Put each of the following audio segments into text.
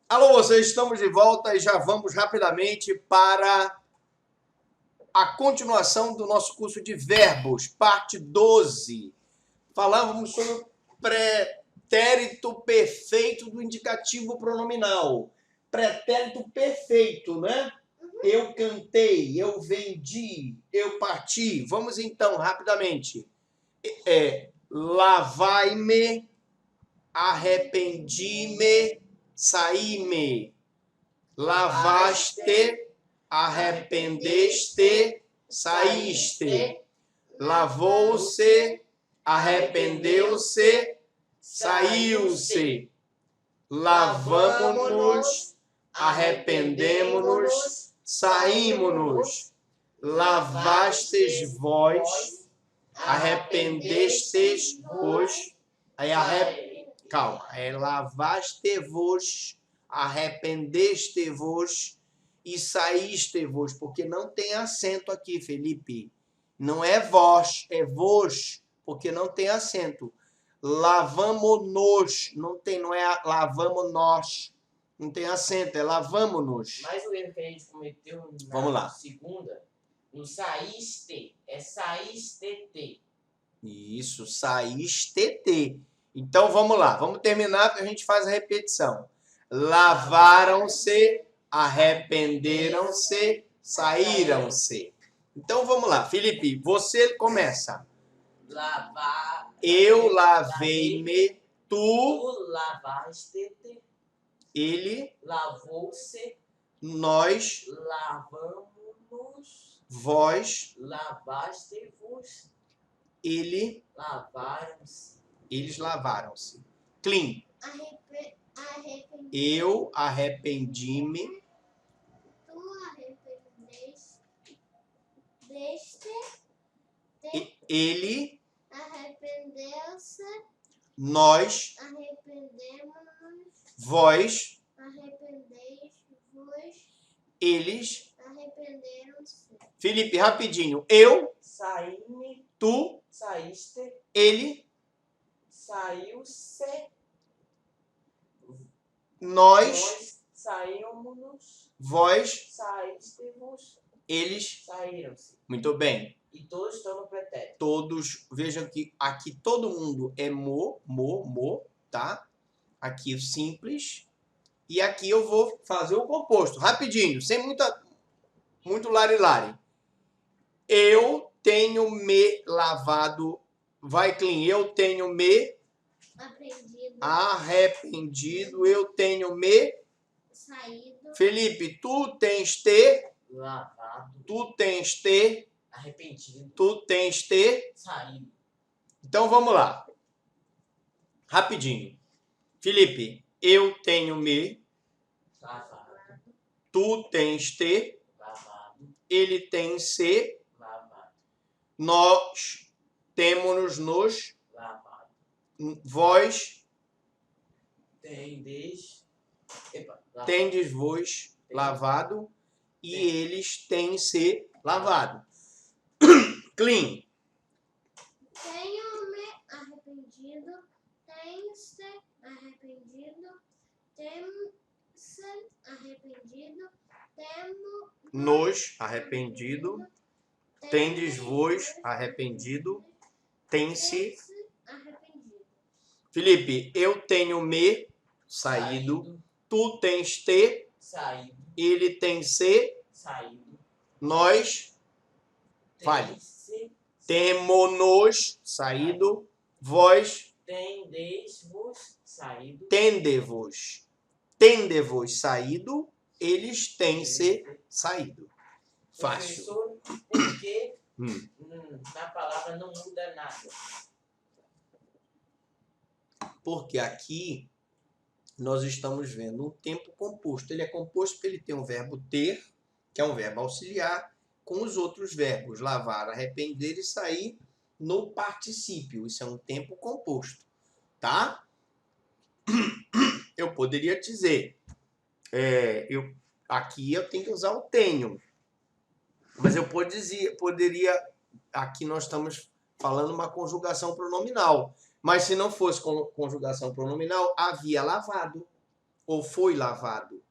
Alô, vocês, estamos de volta e já vamos rapidamente para a continuação do nosso curso de verbos, parte 12. Falávamos sobre o pretérito perfeito do indicativo pronominal. Pretérito perfeito, né? Eu cantei, eu vendi, eu parti. Vamos então, rapidamente. Lavai-me, arrependi-me, saí-me. Lavaste, arrependeste, saíste. Lavou-se, arrependeu-se, saiu-se. Lavamo-nos, arrependemo-nos, saímo-nos. Lavastes vós, arrependestes-vos. Calma, lavaste-vos, arrependeste-vos e saíste-vos, porque não tem acento aqui, Felipe. Não é vós, é vos, porque não tem acento. Lavamo-nos, não é lavamo-nós, não tem acento, é lavamo-nos. Mas o erro que a gente cometeu Vamos lá. Segunda, no saíste, é saíste-te. Isso, saíste-te. Então vamos lá, vamos terminar porque a gente faz a repetição. Lavaram-se, arrependeram-se, saíram-se. Então vamos lá, Felipe, você começa. Lavar. Eu lavei-me, tu Tu lavaste-te. Ele, Lavou-se. nós, Lavamos-nos. vós, Lavaste-vos. ele, lavaram-se. Eles lavaram-se. Clean. Arrependi. Eu arrependi-me. Tu arrependeste. Ele, Arrependeu-se. nós, Arrependemos-nos. vós, Arrependeis-vos. eles. Arrependeram-se. Felipe, rapidinho. Eu, Saí-me. tu, Saíste. ele, Saiu-se. nós, saímos-nos. vós, Saíste-vos. eles. Saíram-se. Muito bem. E todos estão no pretérito. Todos, vejam que aqui todo mundo é mo, tá? Aqui simples. E aqui eu vou fazer o composto, rapidinho, sem muito lari-lari. Eu tenho me lavado, vai clean, eu tenho me arrependido, eu tenho me saído. Felipe, tu tens te lavado, tu tens te arrependido, tu tens te saído. Então vamos lá. Rapidinho. Felipe, eu tenho me lavado, tu tens te lavado, ele tem se lavado, nós temos nos lavado, vós tendes, tendes-vos lavado e eles têm se lavado. Clean. Tenho-me arrependido, tem-se arrependido, tem-se arrependido, temo Nos arrependido, tendes-vos arrependido, tem-se. arrependido. Felipe, eu tenho me saído, tu tens te, saído, ele tem se, saído, nós, vale. tem-se, temo-nos saído, vós, tendes-vos saído, tende-vos saído, eles têm se saído. Fácil. Professor, porque na palavra não muda nada. Porque aqui nós estamos vendo um tempo composto. Ele é composto porque ele tem um verbo ter, que é um verbo auxiliar, com os outros verbos lavar, arrepender e sair no particípio. Isso é um tempo composto, tá? Eu poderia dizer, aqui eu tenho que usar o tenho, mas eu poderia, aqui nós estamos falando uma conjugação pronominal, mas se não fosse conjugação pronominal, havia lavado, ou foi lavado,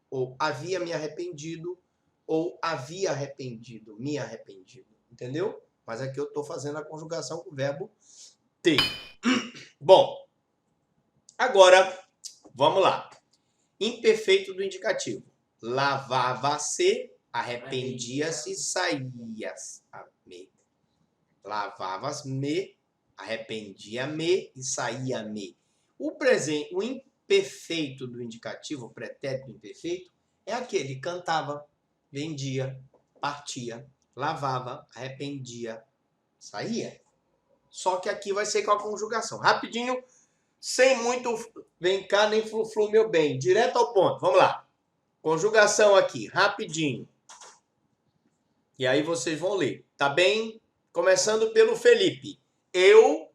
ou havia me arrependido, ou havia arrependido, me arrependido. Entendeu? Mas aqui eu estou fazendo a conjugação com o verbo ter. Bom, agora, vamos lá. Imperfeito do indicativo. Lavava-se, arrependia-se, saía-me. Lavava-me, arrependia-me e saía-me. O imperfeito do indicativo, o pretérito imperfeito, é aquele que cantava, vendia, partia, lavava, arrependia, saía. Só que aqui vai ser com a conjugação. Rapidinho, sem muito vem cá nem flu-flu, meu bem. Direto ao ponto. Vamos lá. Conjugação aqui, rapidinho. E aí vocês vão ler. Tá bem? Começando pelo Felipe. Eu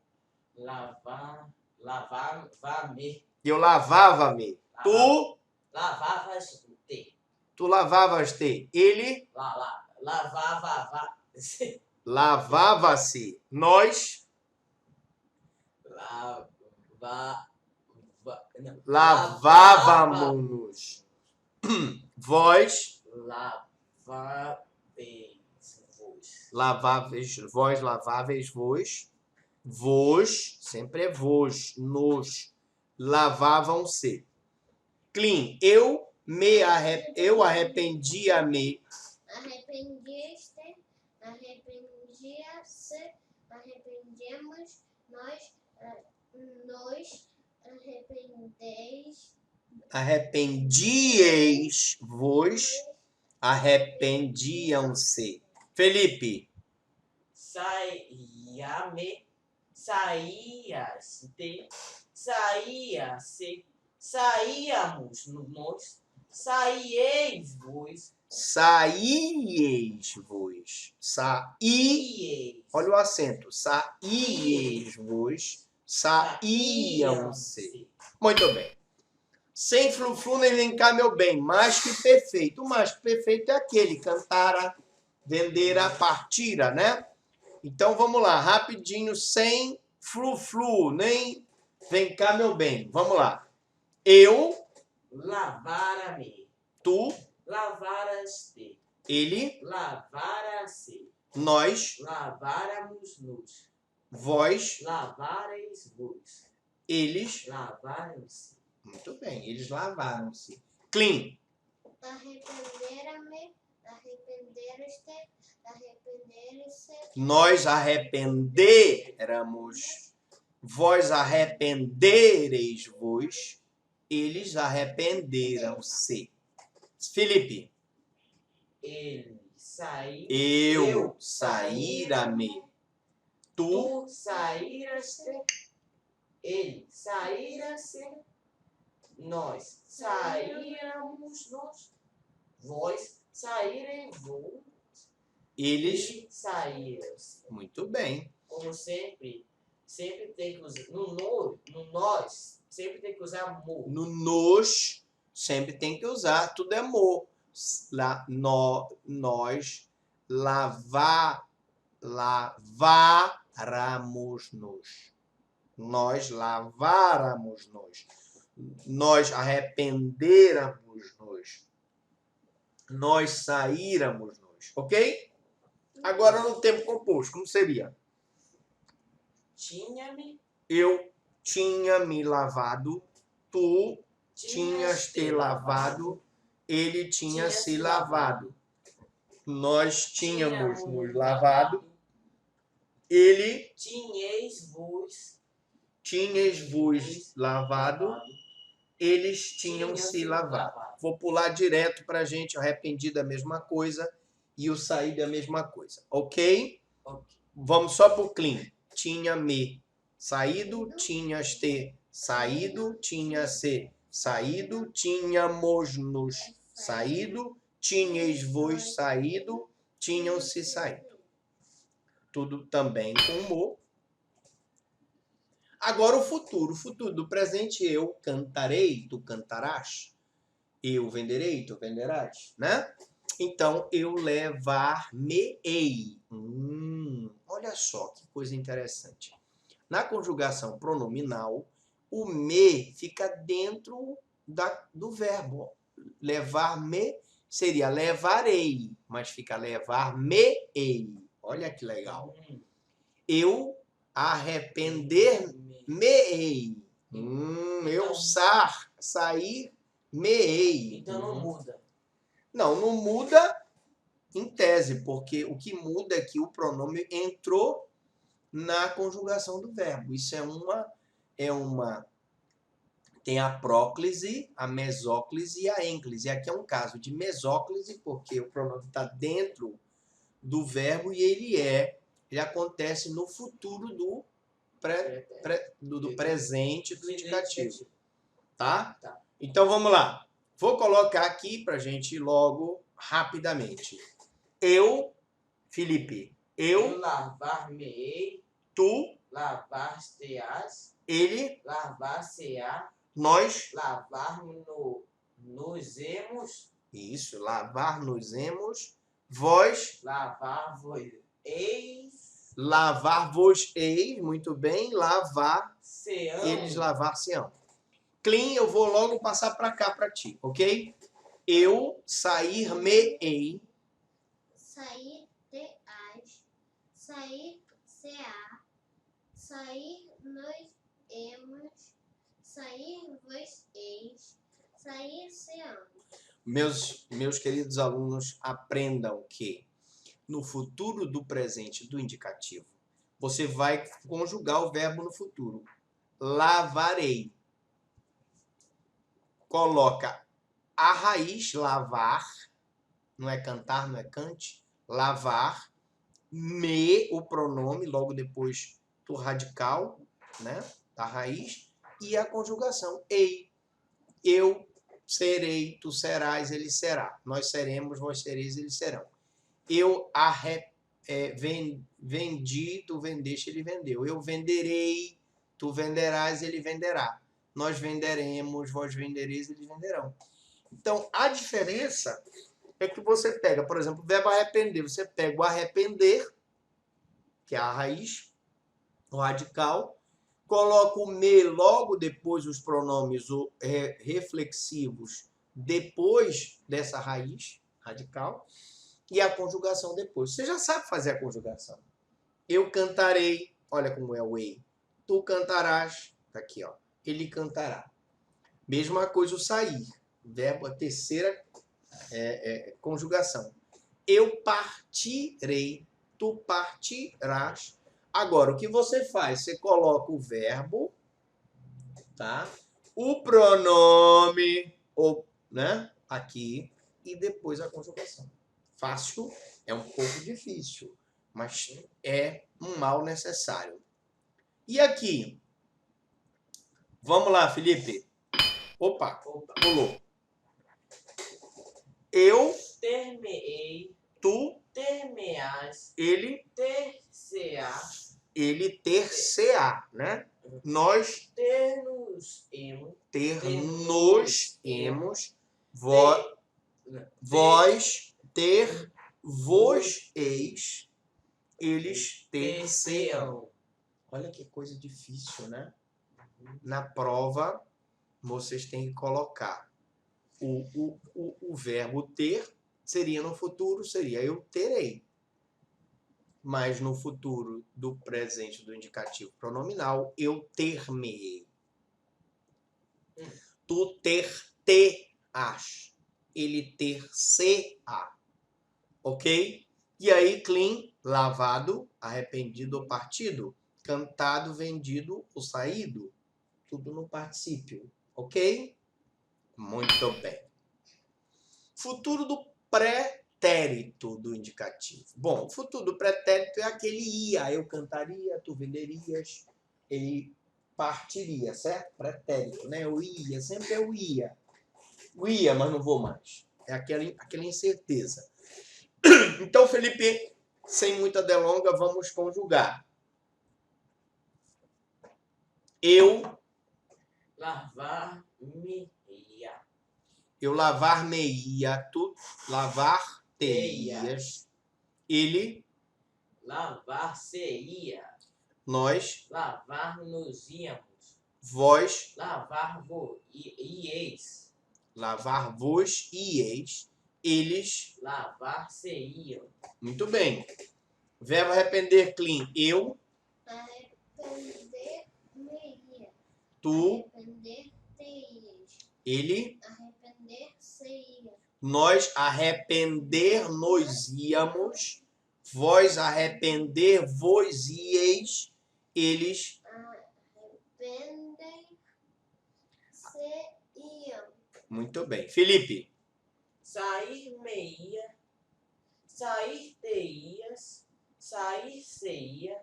lavava-me. Eu lavava-me. Tu Lavavas-te. lavavas-te. Ele Lavava-se. lavava-se. Nós lavávamos-nos. Vós vós laváveis-vos. Vos, sempre é vos, nos lavavam-se. Clean, eu arrependia-me. Arrependia-se, arrependia-se, arrependemos, nós Arrependieis-vos, arrependiam-se. Felipe. Saía-me, saía-se, saía-se, saíamos nós, saíeis-vos, Saíeis-vos. ies, Olha o acento. Saíeis-vos. Saíam-se. Muito bem. Sem flu-flu nem vem cá, meu bem. Mais que perfeito. O mais que perfeito é aquele. Cantara, vendera, partira, né? Então vamos lá. Rapidinho. Sem flu-flu nem vem cá, meu bem. Vamos lá. Eu. lavara-me, Tu. lavaras-te, Ele. lavara-se, Nós. laváramos-nos, Vós. lavareis-vos, Eles. lavaram-se. Muito bem. Eles lavaram-se. Clean. arrependera-me, arrependeram-se, arrependeram-se, Nós arrependéramos. Vós arrependereis-vos. Eles arrependeram-se. Felipe. Ele saiu, Eu saíra-me. Tu. tu saíraste, ele saíra-se, nós saíramos, nós, vós saírem-vos, Eles. ele saíram-se. Muito bem. Como sempre tem que usar, no nós, sempre tem que usar mo. No nos, sempre tem que usar. Tudo é mo. Nós laváramos-nos. Nós laváramos-nos. Nós arrependéramos-nos. Nós saíramos-nos. Ok? Agora no tempo composto, como seria? Tinha-me, Eu tinha me lavado, tu tinhas te lavado, ele tinha se lavado. Nós tínhamos nos lavado, ele tinhais-vos lavado, eles tinham se lavado. Vou pular direto para a gente, arrependido é a mesma coisa e o saído é a mesma coisa, ok? Vamos só para o clean. Tinha-me saído, tinhas te saído, tinha-se saído, tínhamos-nos saído, tinhais-vos saído, tinham-se saído. Tudo também com mo. Agora o futuro do presente, eu cantarei, tu cantarás. Eu venderei, tu venderás, né? Então, eu levar-me-ei. Olha só que coisa interessante. Na conjugação pronominal, o me fica dentro do verbo. Levar-me seria levarei, mas fica levar-me-ei. Olha que legal. Eu arrepender-me-ei. Eu sair-me-ei. Então não muda. Não muda em tese, porque o que muda é que o pronome entrou na conjugação do verbo. Isso é uma tem a próclise, a mesóclise e a ênclise. Aqui é um caso de mesóclise, porque o pronome está dentro do verbo e ele acontece no futuro do presente do indicativo. Tá? Tá. Então vamos lá. Vou colocar aqui para a gente ir logo rapidamente. Eu, Felipe, Eu lavar-me-ei, tu, lavar-te-ás, ele, lavar-se-á, nós, lavar-nos-emos, isso, lavar-nos-emos, vós, lavar-vos-eis, lavar-vos-eis, muito bem, lavar, seão. eles lavar-se-ão. Clean, eu vou logo passar para cá para ti, ok? Eu sair-me-ei, sair-te-ás, sair-se-á, sair-nos-emos, sair-vos-eis, sair-se-ão. meus queridos alunos, aprendam que no futuro do presente do indicativo, você vai conjugar o verbo no futuro. Lavarei. Coloca a raiz lavar, não é cantar, não é cante, lavar, o pronome, logo depois do radical, né, da raiz, e a conjugação, ei. Eu serei, tu serás, ele será. Nós seremos, vós sereis, eles serão. Eu vendi, tu vendeste, ele vendeu. Eu venderei, tu venderás, ele venderá. Nós venderemos, vós vendereis, eles venderão. Então, a diferença é que você pega, por exemplo, o verbo arrepender. Você pega o arrepender, que é a raiz, o radical, coloca o me logo depois, os pronomes reflexivos depois dessa raiz radical, e a conjugação depois. Você já sabe fazer a conjugação. Eu cantarei, olha como é o ei. Tu cantarás, tá aqui, ó. Ele cantará. Mesma coisa o sair. Verbo, a terceira conjugação. Eu partirei, tu partirás. Agora, o que você faz? Você coloca o verbo, tá? O pronome, né? Aqui, e depois a conjugação. Fácil, é um pouco difícil, mas é um mal necessário. E aqui? Vamos lá, Felipe. Opa, pulou. Eu, ter-me-ei, tu, ter-me-ás, ele, ter-se-á, ele, ter-se-á, né? Nós, ter-nos-emos, ter-nos-emos, vós, ter-vos-eis, eles, ter-se-ão. Olha que coisa difícil, né? Na prova, vocês têm que colocar o verbo ter, seria no futuro, seria eu terei. Mas no futuro do presente do indicativo pronominal, eu ter-me-ei. Tu ter-te-ás. Ele ter-se-á. Ok? E aí, clean, lavado, arrependido ou partido, cantado, vendido ou saído. Tudo no particípio. Ok? Muito bem. Futuro do pretérito do indicativo. Bom, o futuro do pretérito é aquele ia. Eu cantaria, tu venderias, ele partiria, certo? Pretérito, né? Eu ia, sempre eu ia. Eu ia, mas não vou mais. É aquela incerteza. Então, Felipe, sem muita delonga, vamos conjugar. Eu lavar-me-ia. Eu lavar-me-ia, tu lavar-te-ias. Ele, lavar-se-ia. nós, lavar-nos-íamos. Vós, lavar-vos-ieis, lavar-vos-ieis, eles, lavar-se-iam, muito bem. Verbo arrepender, clean, eu, Arrepender-me-ia. tu, Arrepender-te-ias. ele, Arrepender-se-ia. nós arrepender-nos-íamos, vós arrepender-vos-ieis, eles, Arrependem-se-iam. muito bem. Felipe, sair-me-ia, sair-te-ias, sair-se-ia,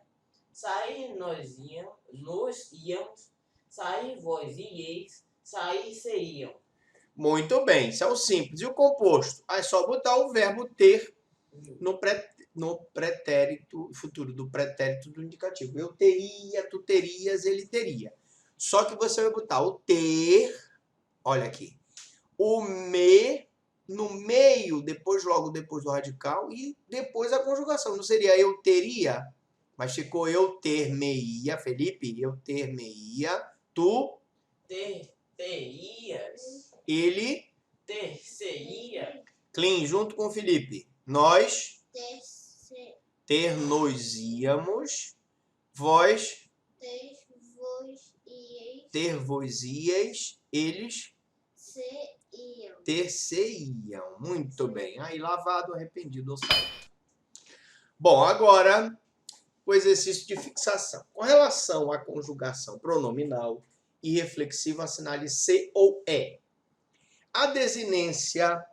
sair-nos-íamos, sair-vos-ieis, sair-se-iam. muito bem. Isso é o simples. E o composto? É só botar o verbo ter no pretérito futuro, do pretérito do indicativo. Eu teria, tu terias, ele teria. Só que você vai botar o ter, olha aqui, o me no meio, logo depois do radical e depois a conjugação. Não seria eu teria, mas ficou eu ter-me-ia, Felipe, eu ter-me-ia, tu, Ter-te-ias, ele, ter-se-ia, clean, junto com o Felipe. Nós Ter-se- ter-nos-íamos, vós ter-vos-ieis. ter-vos-ieis, eles Se-iam. ter-se-iam. Muito bem. Aí, lavado, arrependido ou salvo. Bom, agora o exercício de fixação. Com relação à conjugação pronominal e reflexiva, assinale se ou é. A desinência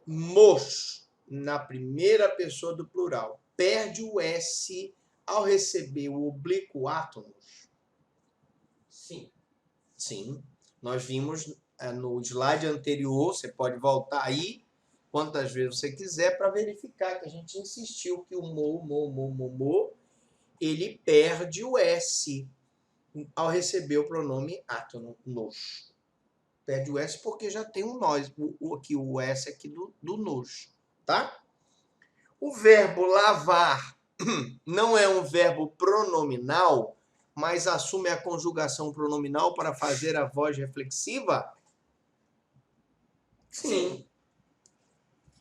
mos, na primeira pessoa do plural, perde o S ao receber o oblíquo átonos? sim. Sim. Nós vimos no slide anterior, você pode voltar aí quantas vezes você quiser para verificar que a gente insistiu que o mo, ele perde o S ao receber o pronome átonos. Perde o S porque já tem um nós, o S aqui do nos, tá? O verbo lavar não é um verbo pronominal, mas assume a conjugação pronominal para fazer a voz reflexiva? Sim.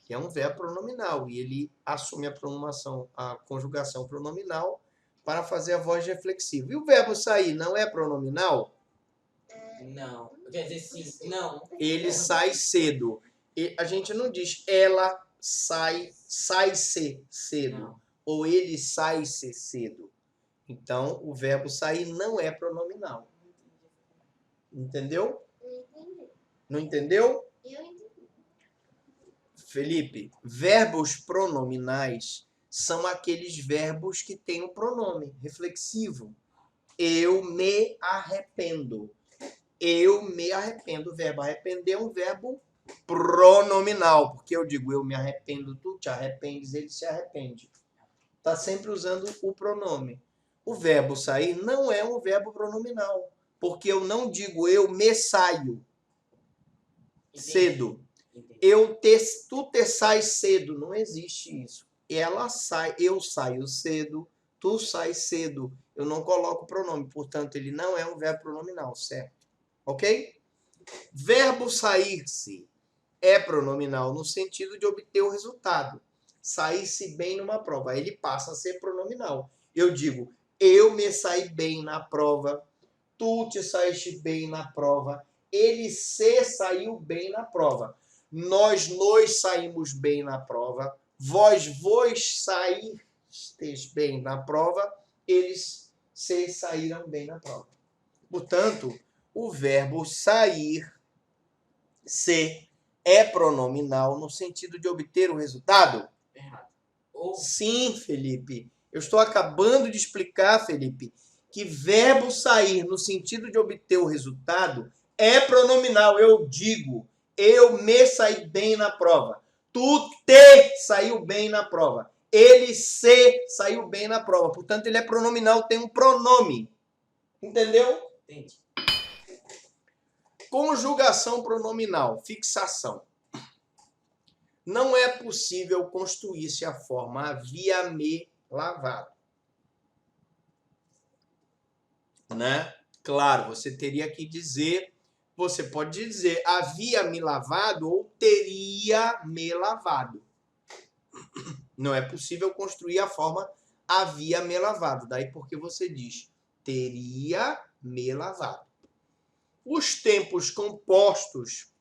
Que é um verbo pronominal e ele assume a conjugação pronominal para fazer a voz reflexiva. E o verbo sair não é pronominal? Não. Quer dizer, sim. Não. Ele sai cedo. E a gente não diz ela sai-se cedo. Não. Ou ele sai-se cedo. Então, o verbo sair não é pronominal. Entendeu? Eu entendi. Não entendeu? Eu entendi. Felipe, verbos pronominais são aqueles verbos que têm um pronome reflexivo. Eu me arrependo. Eu me arrependo. O verbo arrepender é um verbo pronominal, porque eu digo eu me arrependo, tu te arrependes, ele se arrepende. Está sempre usando o pronome. O verbo sair não é um verbo pronominal, porque eu não digo eu me saio cedo. Tu te sai cedo, não existe isso. Ela sai, eu saio cedo, tu sai cedo. Eu não coloco pronome, portanto, ele não é um verbo pronominal, certo? Ok? Verbo sair-se é pronominal no sentido de obter o resultado. Sair-se bem numa prova. Aí ele passa a ser pronominal. Eu digo, eu me saí bem na prova, tu te saíste bem na prova, ele se saiu bem na prova. Nós nos saímos bem na prova, vós saístes bem na prova, eles se saíram bem na prova. Portanto, o verbo sair, se, é pronominal no sentido de obter o resultado? Errado. Ou Sim, Felipe. Eu estou acabando de explicar, Felipe, que verbo sair no sentido de obter o resultado é pronominal. Eu digo, eu me saí bem na prova. Tu te saiu bem na prova. Ele se saiu bem na prova. Portanto, ele é pronominal, tem um pronome. Entendeu? entendi. Conjugação pronominal, fixação. Não é possível construir-se a forma havia-me lavado. Né? Claro, você teria que dizer, você pode dizer havia me lavado ou teria me lavado. Não é possível construir a forma havia me lavado. Daí porque você diz teria me lavado. Os tempos compostos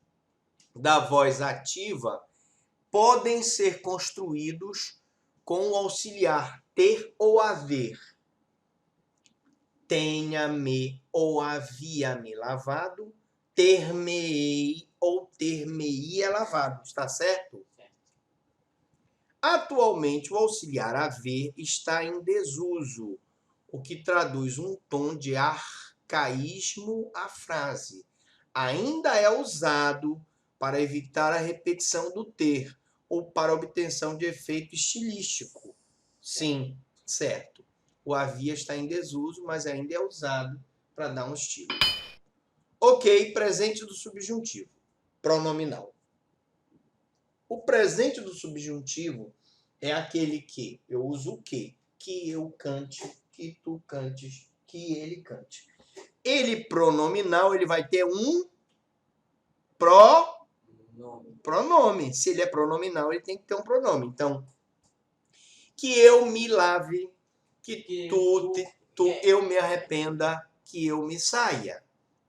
da voz ativa podem ser construídos com o auxiliar ter ou haver. Tenha-me ou havia-me lavado, ter-me-ei ou ter-me-ia lavado. Está certo? Atualmente, o auxiliar haver está em desuso, o que traduz um tom de arcaísmo à frase. Ainda é usado para evitar a repetição do ter ou para obtenção de efeito estilístico. Sim, certo. O havia está em desuso, mas ainda é usado para dar um estilo. Ok, presente do subjuntivo, pronominal. O presente do subjuntivo é aquele que eu uso o que eu cante, que tu cantes, que ele cante. Ele pronominal, ele vai ter um pronome. Se ele é pronominal, ele tem que ter um pronome. Então, que eu me lave, que eu me arrependa, que eu me saia.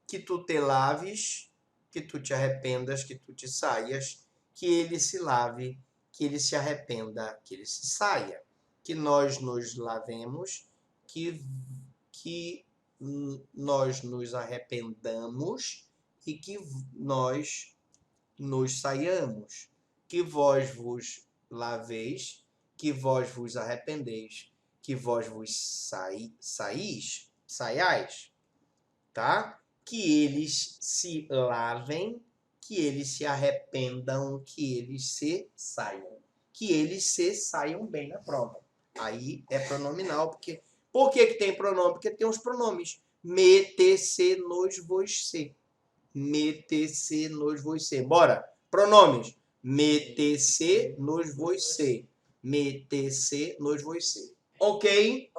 Que tu te laves, que tu te arrependas, que tu te saias, que ele se lave, que ele se arrependa, que ele se saia. Que nós nos lavemos, que nós nos arrependamos e que nós nos saiamos. Que vós vos laveis, que vós vos arrependeis, que vós vos saiais, tá? Que eles se lavem, que eles se arrependam, que eles se saiam. Que eles se saiam bem na prova. Aí é pronominal, porque... Por que tem pronome? Porque tem os pronomes. Me, te, se, nos, vos, se. Me, te, se, nos, vos, se. Bora. Pronomes. Me, te, se, nos, vos, se. Me, te, se, nos, vos, se. Ok?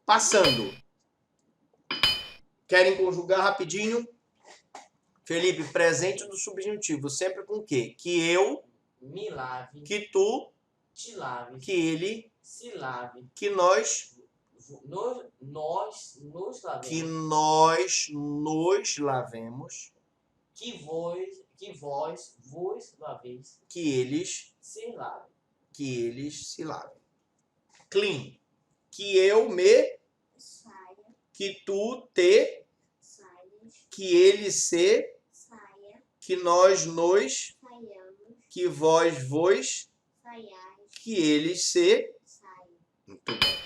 Passando. Querem conjugar rapidinho? Felipe, presente do subjuntivo, sempre com o quê? Que eu me lave, que tu te lave, que ele se lave, que nós nós nos lavemos, que nós nos lavemos, que vós vos laveis, que eles se lavem. Clean. Que eu me, Saia, que tu te, saias, que ele se, saia, que nós nos, saiamos, que vós vos, saiais, que eles se. saiam. Muito bem.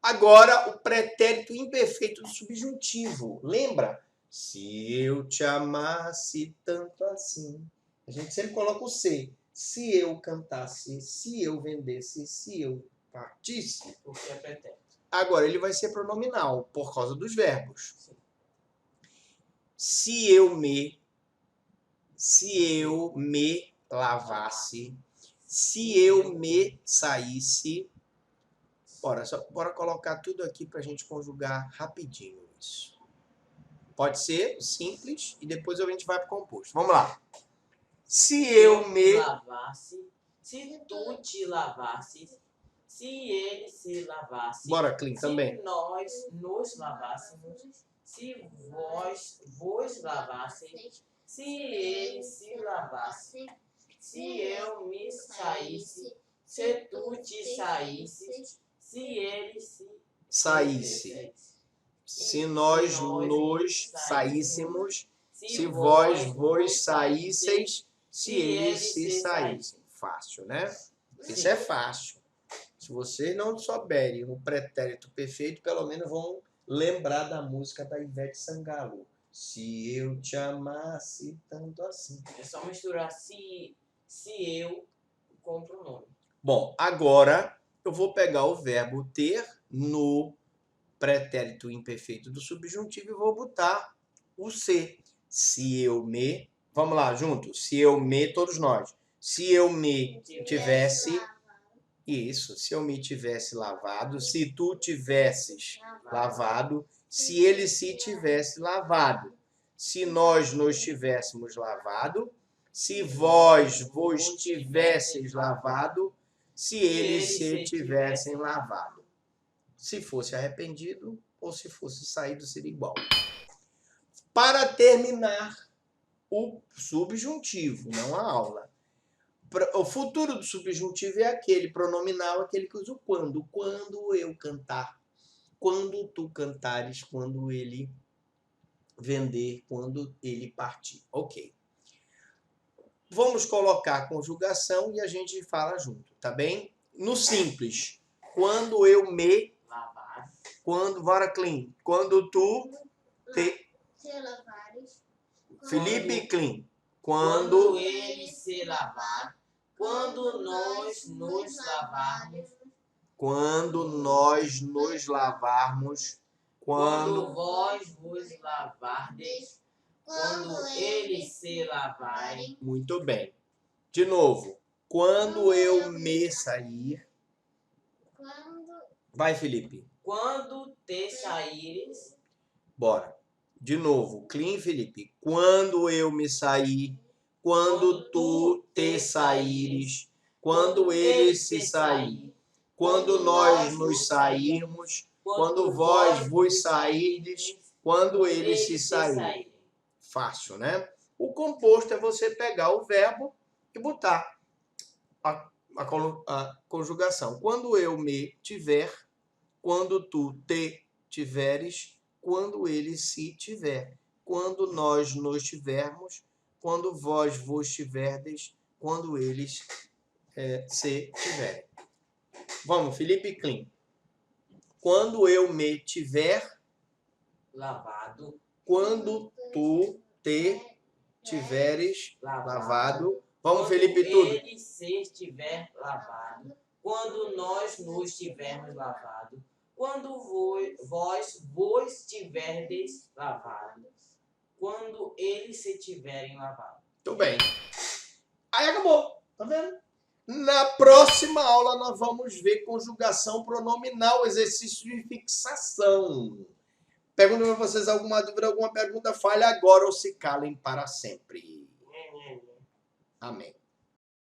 Agora, o pretérito imperfeito do subjuntivo. Lembra? Se eu te amasse tanto assim. A gente sempre coloca o se. Se eu cantasse, se eu vendesse, se eu partisse. porque é pretérito. Agora, ele vai ser pronominal, por causa dos verbos. Sim. Se eu me lavasse, se eu me saísse. Bora colocar tudo aqui para a gente conjugar rapidinho isso. Pode ser simples e depois a gente vai para o composto. Vamos lá. Se eu me lavasse, se tu te lavasses, se ele se lavasse, Bora, Clean, também. se nós nos lavássemos, se vós vos lavasseis, se ele se lavasse, se eu me saísse, se tu te saísses, se ele se Saísse. Se nós nos saíssemos, se vós vos saísseis, se eles se saíssem. Fácil, né? Isso é fácil. Se vocês não souberem o pretérito perfeito, pelo menos vão lembrar da música da Ivete Sangalo. Se eu te amasse tanto assim. É só misturar se eu com o pronome. Bom, agora eu vou pegar o verbo ter no pretérito imperfeito do subjuntivo e vou botar o se. Se eu me... Vamos lá, junto. Se eu me, todos nós. Se eu me tivesse... Isso. Se eu me tivesse lavado. Se tu tivesses lavado. se ele se tivesse lavado. Se nós nos tivéssemos lavado. Se vós vos tivesseis lavado. Se eles se tivessem lavado. Se fosse arrependido ou se fosse saído, seria igual. Para terminar o subjuntivo, não a aula. O futuro do subjuntivo é aquele pronominal, aquele que usa o quando. Quando eu cantar, quando tu cantares, quando ele vender, quando ele partir. Ok. Vamos colocar a conjugação e a gente fala junto, tá bem? No simples, quando eu me... Lavar. Quando, bora clean. Quando tu te... Se lavares. Felipe clean. Quando Quando... ele se lavar. Quando nós nos lavarmos. Quando nós nos lavarmos. Quando Quando... vós vos lavardes. Quando eles se lavarem. Muito bem. De novo. Quando eu me sair... Quando Vai, Felipe. Quando te saíres. Bora. De novo. Clean, Felipe. Quando eu me sair... Quando tu te saíres, quando ele se sair, quando nós nos sairmos, quando vós vos sairdes, quando ele se sair. Fácil, né? O composto é você pegar o verbo e botar a conjugação. Quando eu me tiver, quando tu te tiveres, quando ele se tiver, quando nós nos tivermos, quando vós vos tiverdes, quando eles se tiverem. Vamos, Felipe Clean. Quando eu me tiver... Lavado. Quando tu te tiveres lavado. Vamos, Quando Felipe, tudo. ele se estiver lavado. Quando nós nos tivermos lavado. Quando vós vos tiverdes lavado. Quando eles se tiverem lavado. Tudo bem. Aí acabou. Tá vendo? Na próxima aula nós vamos ver conjugação pronominal, exercício de fixação. Pergunto para vocês alguma dúvida, alguma pergunta, fale agora ou se calem para sempre. Amém.